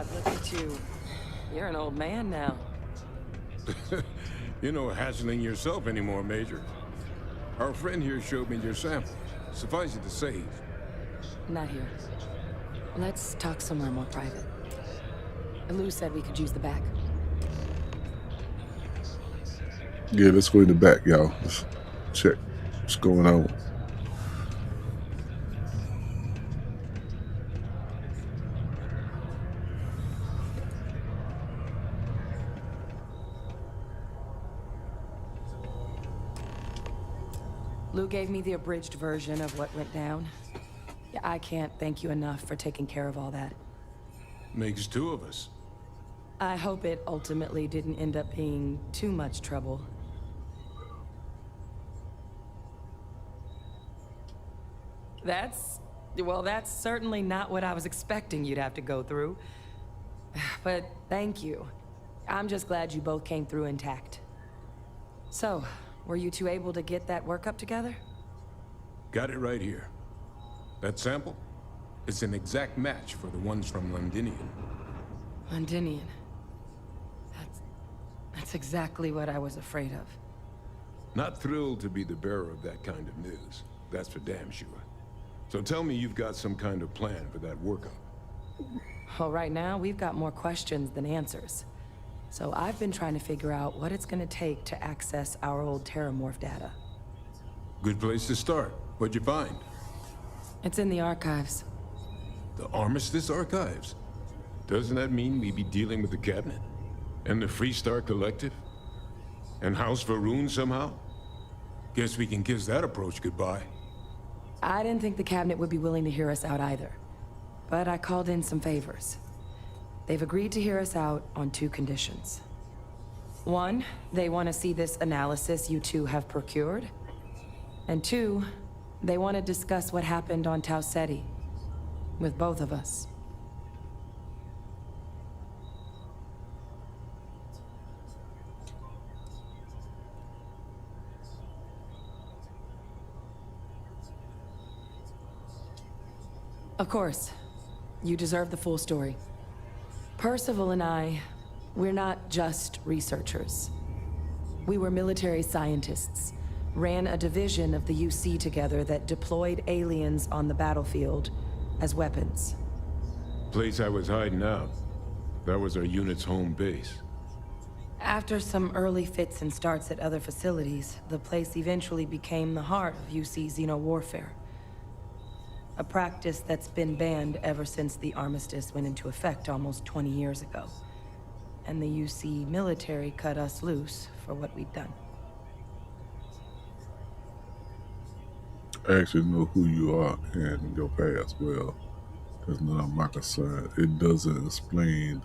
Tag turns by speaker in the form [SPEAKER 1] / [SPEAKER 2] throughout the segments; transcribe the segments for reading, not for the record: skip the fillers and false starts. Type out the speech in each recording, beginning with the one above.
[SPEAKER 1] God, look at you. You're an old man now.
[SPEAKER 2] You're no hassling yourself anymore, Major. Our friend here showed me your sample. Suffice it to say,
[SPEAKER 1] Not here. Let's talk somewhere more private. Lou said we could use the back.
[SPEAKER 3] Yeah, let's go in the back, y'all. Let's check what's going on.
[SPEAKER 1] Lou gave me the abridged version of what went down. Yeah, I can't thank you enough for taking care of all that.
[SPEAKER 2] makes two of us.
[SPEAKER 1] I hope it ultimately didn't end up being too much trouble. Well, that's certainly not what I was expecting you'd have to go through. But thank you. I'm just glad you both came through intact. So, were you two able to get that workup together?
[SPEAKER 2] Got it right here. That sample? It's an exact match for the ones from Londinium.
[SPEAKER 1] Londinium. That's exactly what I was afraid of.
[SPEAKER 2] Not thrilled to be the bearer of that kind of news. That's for damn sure. So tell me you've got some kind of plan for that workup.
[SPEAKER 1] Well, right now, we've got more questions than answers. So I've been trying to figure out what it's gonna take to access our old TERRORMORPH data.
[SPEAKER 2] Good place to start. What'd you find?
[SPEAKER 1] It's in the archives.
[SPEAKER 2] The Armistice Archives? Doesn't that mean we'd be dealing with the Cabinet? And the Freestar Collective? And House Varun somehow? Guess we can kiss that approach goodbye.
[SPEAKER 1] I didn't think the Cabinet would be willing to hear us out either. But I called in some favors. They've agreed to hear us out on two conditions. One, they want to see this analysis you two have procured. And two, they want to discuss what happened on Tau Ceti with both of us. Of course, you deserve the full story. Percival and I, we're not just researchers. We were military scientists, ran a division of the UC together that deployed aliens on the battlefield as weapons.
[SPEAKER 2] Place I was hiding out. That was our unit's home base.
[SPEAKER 1] After some early fits and starts at other facilities, the place eventually became the heart of UC xeno-warfare. A practice that's been banned ever since the armistice went into effect almost 20 years ago. And the UC military cut us loose for what we'd done.
[SPEAKER 3] I actually know who you are and your past well. That's none of my concern. It doesn't explain.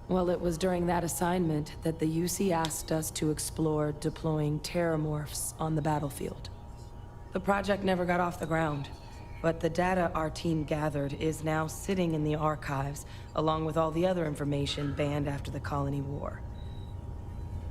[SPEAKER 1] Well, it was during that assignment that the UC asked us to explore deploying terrormorphs on the battlefield. The project never got off the ground, but the data our team gathered is now sitting in the archives, along with all the other information banned after the Colony War.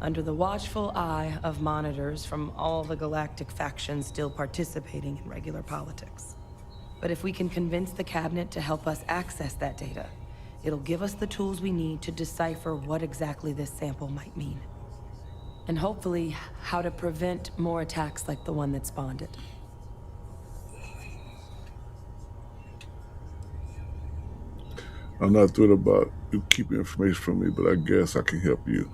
[SPEAKER 1] Under the watchful eye of monitors from all the galactic factions still participating in regular politics. But if we can convince the Cabinet to help us access that data, it'll give us the tools we need to decipher what exactly this sample might mean. And hopefully, how to prevent more attacks like the one that spawned it.
[SPEAKER 3] I'm not thrilled about you keeping information from me, but I guess I can help you.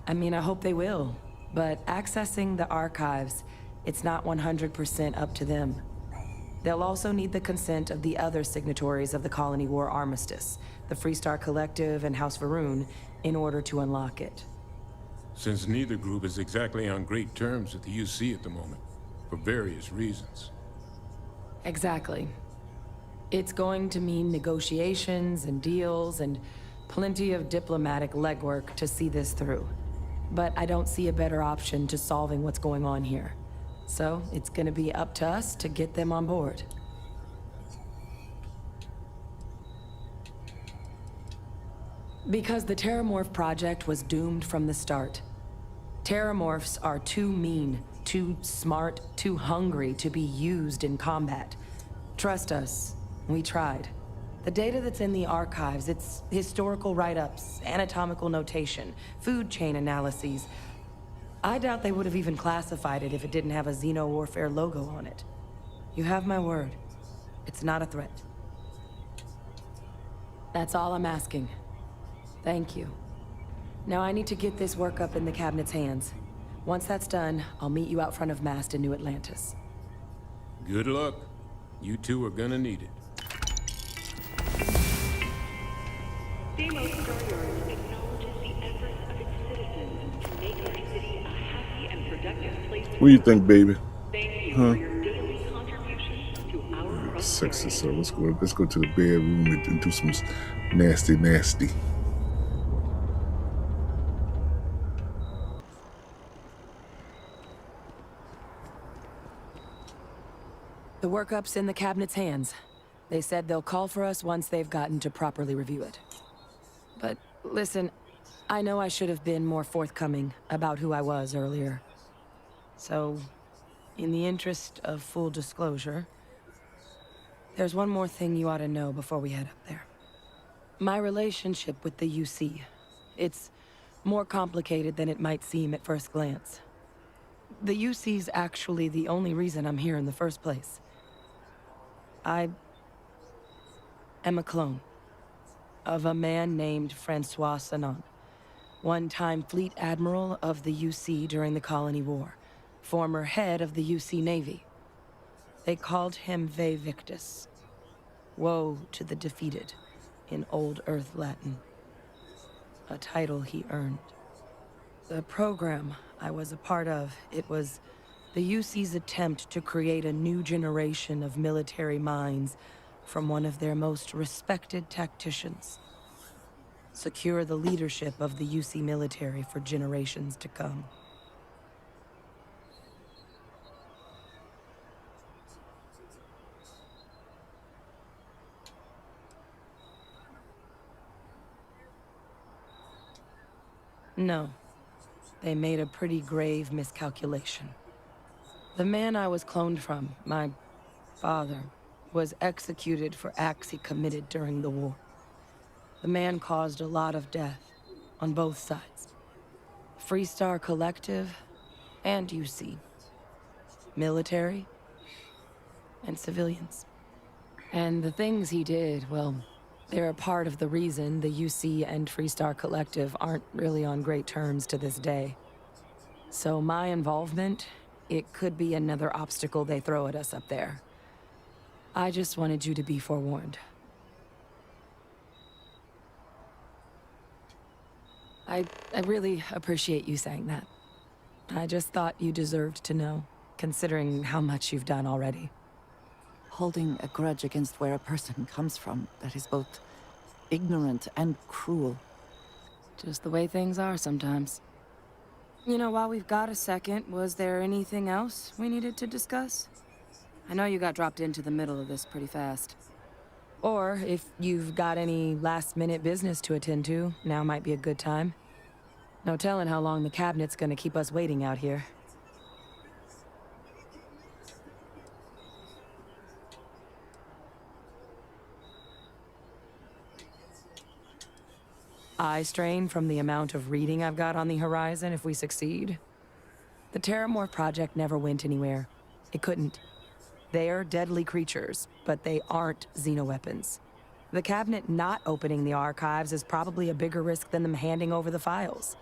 [SPEAKER 1] I mean, I hope they will. But accessing the archives, it's not 100% up to them. They'll also need the consent of the other signatories of the Colony War Armistice, the Freestar Collective and House Varun, in order to unlock it.
[SPEAKER 2] Since neither group is exactly on great terms with the UC at the moment, for various reasons.
[SPEAKER 1] Exactly. It's going to mean negotiations and deals and plenty of diplomatic legwork to see this through. But I don't see a better option to solving what's going on here. So it's gonna be up to us to get them on board. Because the Terrormorph project was doomed from the start. Terrormorphs are too mean, too smart, too hungry to be used in combat. Trust us, we tried. The data that's in the archives, it's historical write-ups, anatomical notation, food chain analyses. I doubt they would have even classified it if it didn't have a Xeno-warfare logo on it. You have my word. It's not a threat. That's all I'm asking. Thank you. Now I need to get this work up in the cabinet's hands. Once that's done, I'll meet you out front of Mast in New Atlantis.
[SPEAKER 2] Good luck. You two are gonna need it.
[SPEAKER 4] Deimos Staryard acknowledges the efforts of its citizens to make our city a happy and productive place.
[SPEAKER 3] What do you think, baby?
[SPEAKER 4] Thank you for your daily contributions to our
[SPEAKER 3] Sexy.
[SPEAKER 4] prosperity.
[SPEAKER 3] So let's go to the bedroom and do some nasty.
[SPEAKER 1] The workup's in the cabinet's hands. They said they'll call for us once they've gotten to properly review it. But listen, I know I should have been more forthcoming about who I was earlier. So, in the interest of full disclosure, there's one more thing you ought to know before we head up there. My relationship with the UC, it's more complicated than it might seem at first glance. The UC's actually the only reason I'm here in the first place. I am a clone of a man named Francois Sanon, one-time fleet admiral of the UC during the Colony War, former head of the UC Navy. They called him Ve Victus, woe to the defeated, in Old Earth Latin, a title he earned. The program I was a part of, it was the UC's attempt to create a new generation of military minds from one of their most respected tacticians. Secure the leadership of the UC military for generations to come. No. They made a pretty grave miscalculation. The man I was cloned from, my father, was executed for acts he committed during the war. The man caused a lot of death, on both sides. Freestar Collective and UC. Military and civilians. And the things he did, well, they're a part of the reason the UC and Freestar Collective aren't really on great terms to this day. So my involvement, it could be another obstacle they throw at us up there. I just wanted you to be forewarned. I really appreciate you saying that. I just thought you deserved to know, considering how much you've done already.
[SPEAKER 5] Holding a grudge against where a person comes from, that is both ignorant and cruel.
[SPEAKER 1] Just the way things are sometimes. You know, while we've got a second, was there anything else we needed to discuss? I know you got dropped into the middle of this pretty fast. Or if you've got any last-minute business to attend to, now might be a good time. No telling how long the cabinet's gonna keep us waiting out here. Eye strain from the amount of reading I've got on the horizon if we succeed. The Terrormorph project never went anywhere. It couldn't. They're deadly creatures, but they aren't xenoweapons. The cabinet not opening the archives is probably a bigger risk than them handing over the files.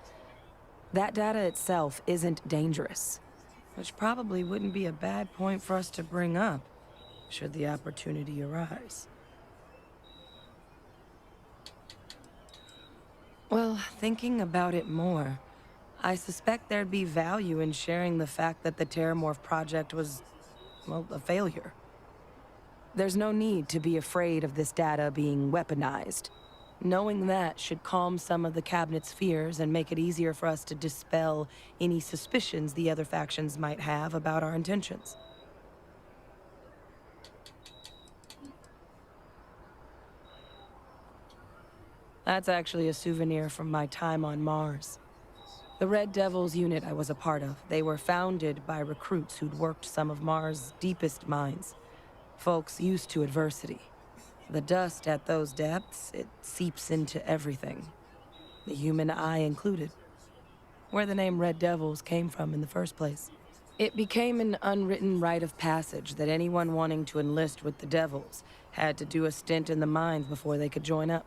[SPEAKER 1] That data itself isn't dangerous, which probably wouldn't be a bad point for us to bring up, should the opportunity arise. Well, thinking about it more, I suspect there'd be value in sharing the fact that the Terrormorph project was, well, a failure. There's no need to be afraid of this data being weaponized. Knowing that should calm some of the cabinet's fears and make it easier for us to dispel any suspicions the other factions might have about our intentions. That's actually a souvenir from my time on Mars. The Red Devils unit I was a part of, they were founded by recruits who'd worked some of Mars' deepest mines. Folks used to adversity. The dust at those depths, it seeps into everything. The human eye included. Where the name Red Devils came from in the first place. It became an unwritten rite of passage that anyone wanting to enlist with the Devils had to do a stint in the mines before they could join up.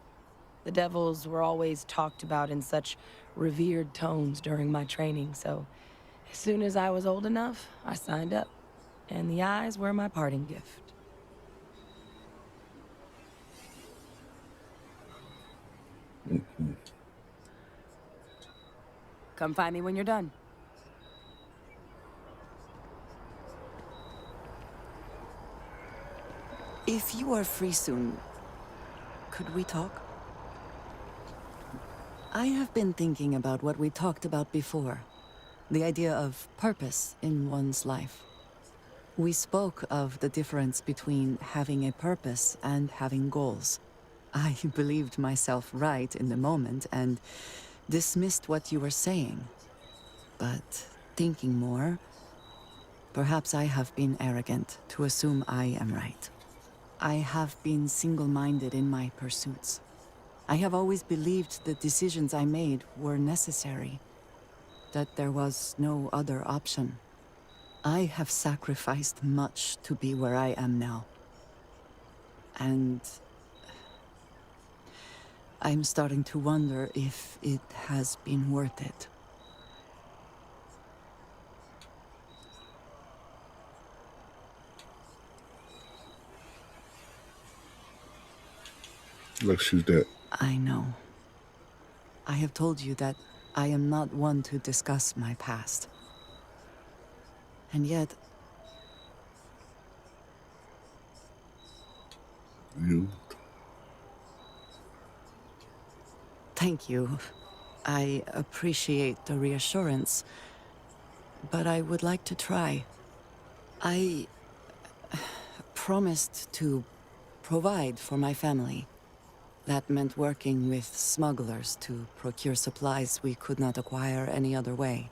[SPEAKER 1] The Devils were always talked about in such revered tones during my training, so as soon as I was old enough, I signed up. And the eyes were my parting gift. Come find me when you're done.
[SPEAKER 5] If you are free soon, could we talk? I have been thinking about what we talked about before. The idea of purpose in one's life. We spoke of the difference between having a purpose and having goals. I believed myself right in the moment and dismissed what you were saying. But thinking more, perhaps I have been arrogant to assume I am right. I have been single-minded in my pursuits. I have always believed the decisions I made were necessary, that there was no other option. I have sacrificed much to be where I am now. And I'm starting to wonder if it has been worth it.
[SPEAKER 3] Like she's that.
[SPEAKER 5] I know. I have told you that I am not one to discuss my past. And yet,
[SPEAKER 3] You.
[SPEAKER 5] thank you. I appreciate the reassurance, but I would like to try. I promised to provide for my family. That meant working with smugglers to procure supplies we could not acquire any other way.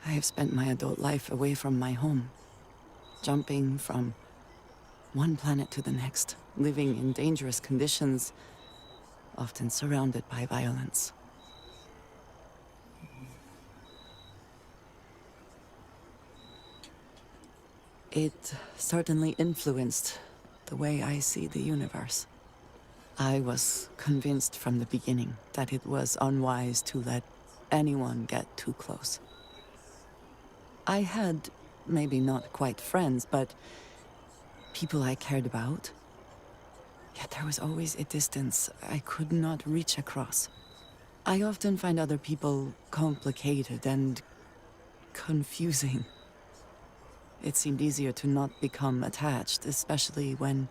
[SPEAKER 5] I have spent my adult life away from my home, jumping from one planet to the next, living in dangerous conditions, often surrounded by violence. It certainly influenced the way I see the universe. I was convinced from the beginning that it was unwise to let anyone get too close. I had, maybe not quite friends, but people I cared about. Yet there was always a distance I could not reach across. I often find other people complicated and confusing. It seemed easier to not become attached, especially when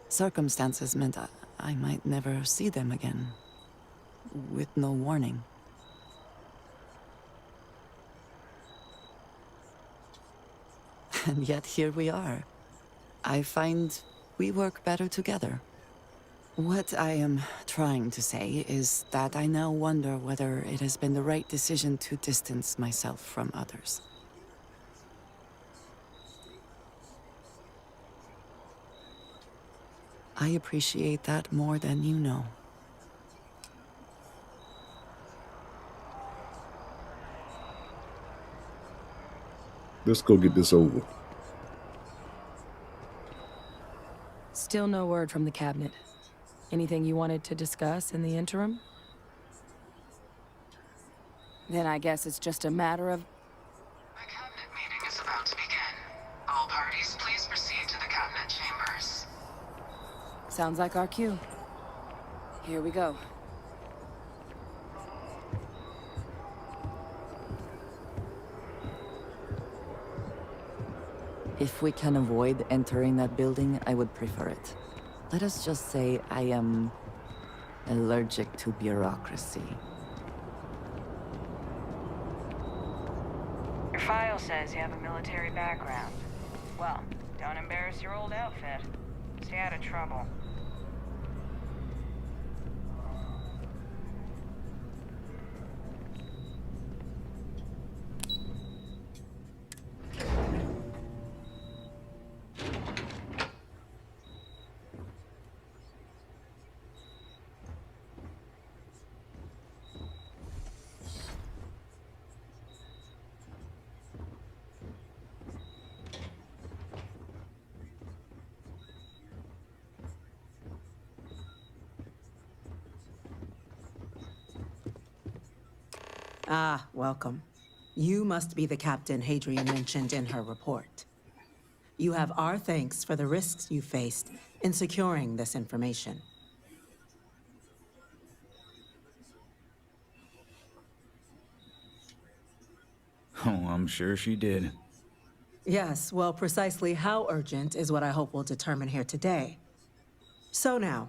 [SPEAKER 5] circumstances meant I might never see them again, with no warning. And yet here we are. I find we work better together. What I am trying to say is that I now wonder whether it has been the right decision to distance myself from others. I appreciate that more than you know.
[SPEAKER 3] Let's go get this over.
[SPEAKER 1] Still no word from the cabinet. Anything you wanted to discuss in the interim? Then I guess it's just a matter of...
[SPEAKER 6] The cabinet meeting is about to begin. All parties, please proceed to the cabinet chambers.
[SPEAKER 1] Sounds like our cue. Here we go.
[SPEAKER 5] If we can avoid entering that building, I would prefer it. Let us just say I am allergic to bureaucracy.
[SPEAKER 7] Your file says you have a military background. Well, don't embarrass your old outfit. Stay out of trouble.
[SPEAKER 8] Ah, welcome. You must be the captain Hadrian mentioned in her report. You have our thanks for the risks you faced in securing this information.
[SPEAKER 9] Oh, I'm sure she did.
[SPEAKER 8] Yes, well, precisely how urgent is what I hope we'll determine here today. So now,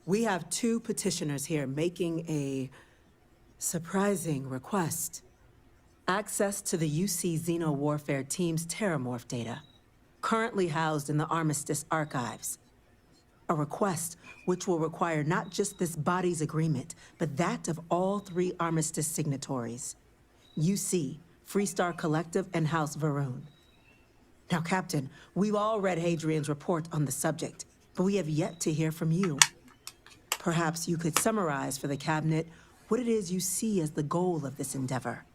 [SPEAKER 8] we have two petitioners here making a surprising request. Access to the UC Xeno-Warfare Team's Terrormorph data, currently housed in the Armistice archives. A request which will require not just this body's agreement, but that of all three Armistice signatories. UC, Freestar Collective, and House Varun. Now, Captain, we've all read Hadrian's report on the subject, but we have yet to hear from you. Perhaps you could summarize for the Cabinet what it is you see as the goal of this endeavor.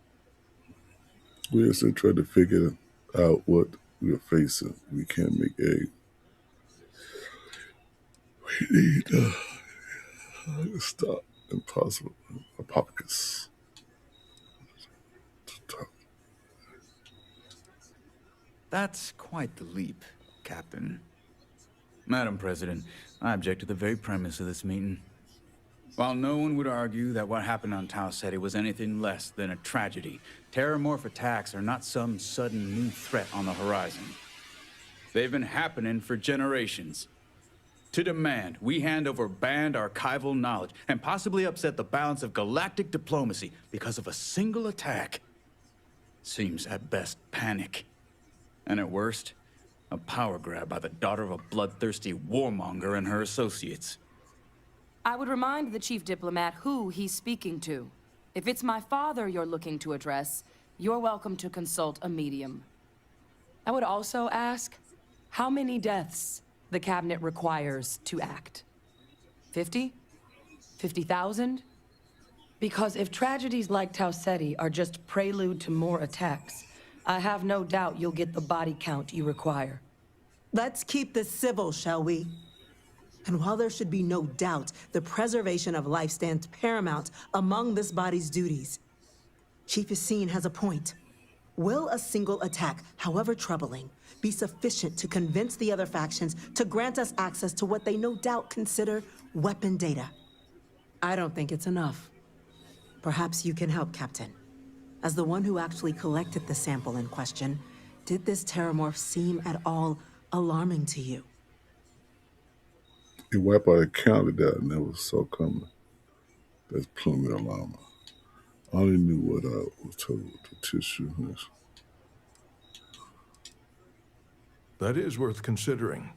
[SPEAKER 3] We're still trying to figure out what we're facing. We can't make a. We need to stop impossible apocalypse.
[SPEAKER 9] That's quite the leap, Captain. Madam President, I object to the very premise of this meeting. While no one would argue that what happened on Tau Ceti was anything less than a tragedy, terrormorph attacks are not some sudden new threat on the horizon. They've been happening for generations. To demand we hand over banned archival knowledge and possibly upset the balance of galactic diplomacy because of a single attack seems at best panic. And at worst, a power grab by the daughter of a bloodthirsty warmonger and her associates.
[SPEAKER 1] I would remind the chief diplomat who he's speaking to. If it's my father you're looking to address, you're welcome to consult a medium. I would also ask, how many deaths the Cabinet requires to act? 50? 50,000? Because if tragedies like Tau Ceti are just prelude to more attacks, I have no doubt you'll get the body count you require.
[SPEAKER 8] Let's keep this civil, shall we? And while there should be no doubt the preservation of life stands paramount among this body's duties, Chief Yassine has a point. Will a single attack, however troubling, be sufficient to convince the other factions to grant us access to what they no doubt consider weapon data? I don't think it's enough. Perhaps you can help, Captain. As the one who actually collected the sample in question, did this terrormorph seem at all alarming to you?
[SPEAKER 3] It wiped out a county that I never saw coming. That's plummet alarm. I only knew what I was told to tissue.
[SPEAKER 10] That is worth considering.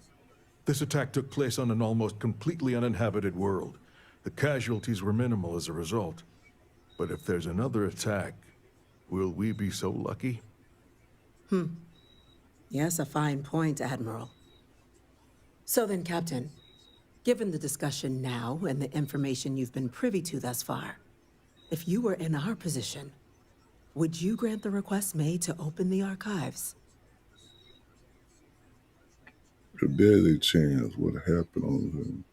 [SPEAKER 10] This attack took place on an almost completely uninhabited world. The casualties were minimal as a result. But if there's another attack, will we be so lucky?
[SPEAKER 8] Yes, a fine point, Admiral. So then, Captain, given the discussion now and the information you've been privy to thus far, if you were in our position, would you grant the request made to open the archives?
[SPEAKER 3] If there's a chance what happened on him,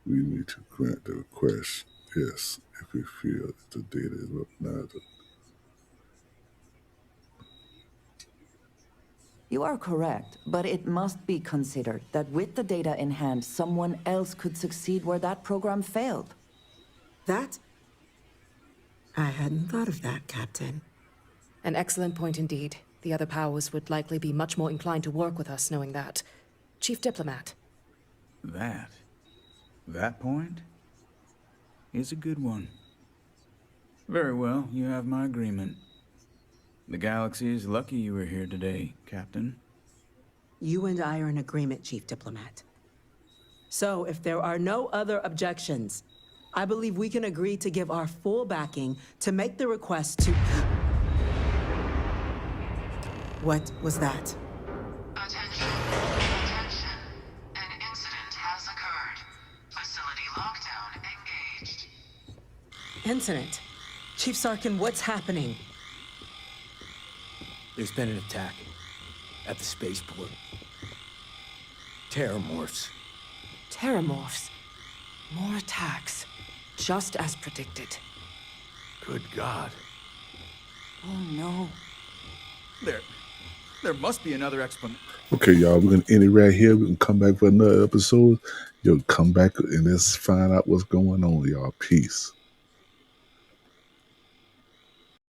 [SPEAKER 3] we need to grant the request, yes, if we feel that the data is weaponized.
[SPEAKER 11] You are correct, but it must be considered that with the data in hand, someone else could succeed where that program failed.
[SPEAKER 8] That? I hadn't thought of that, Captain.
[SPEAKER 12] An excellent point indeed. The other powers would likely be much more inclined to work with us knowing that. Chief Diplomat.
[SPEAKER 9] That point is a good one. Very well, you have my agreement. The galaxy is lucky you were here today, Captain.
[SPEAKER 8] You and I are in agreement, Chief Diplomat. So, if there are no other objections, I believe we can agree to give our full backing to make the request to... What was that?
[SPEAKER 6] Attention. Attention. An incident has occurred. Facility lockdown engaged.
[SPEAKER 8] Incident. Chief Sarkin, what's happening?
[SPEAKER 13] There's been an attack at the spaceport. Terrormorphs.
[SPEAKER 12] Terrormorphs. More attacks. Just as predicted.
[SPEAKER 10] Good God.
[SPEAKER 11] Oh no.
[SPEAKER 9] There must be another explanation.
[SPEAKER 3] Okay, y'all, we're gonna end it right here. We're gonna come back for another episode. Yo, come back and let's find out what's going on, y'all. Peace.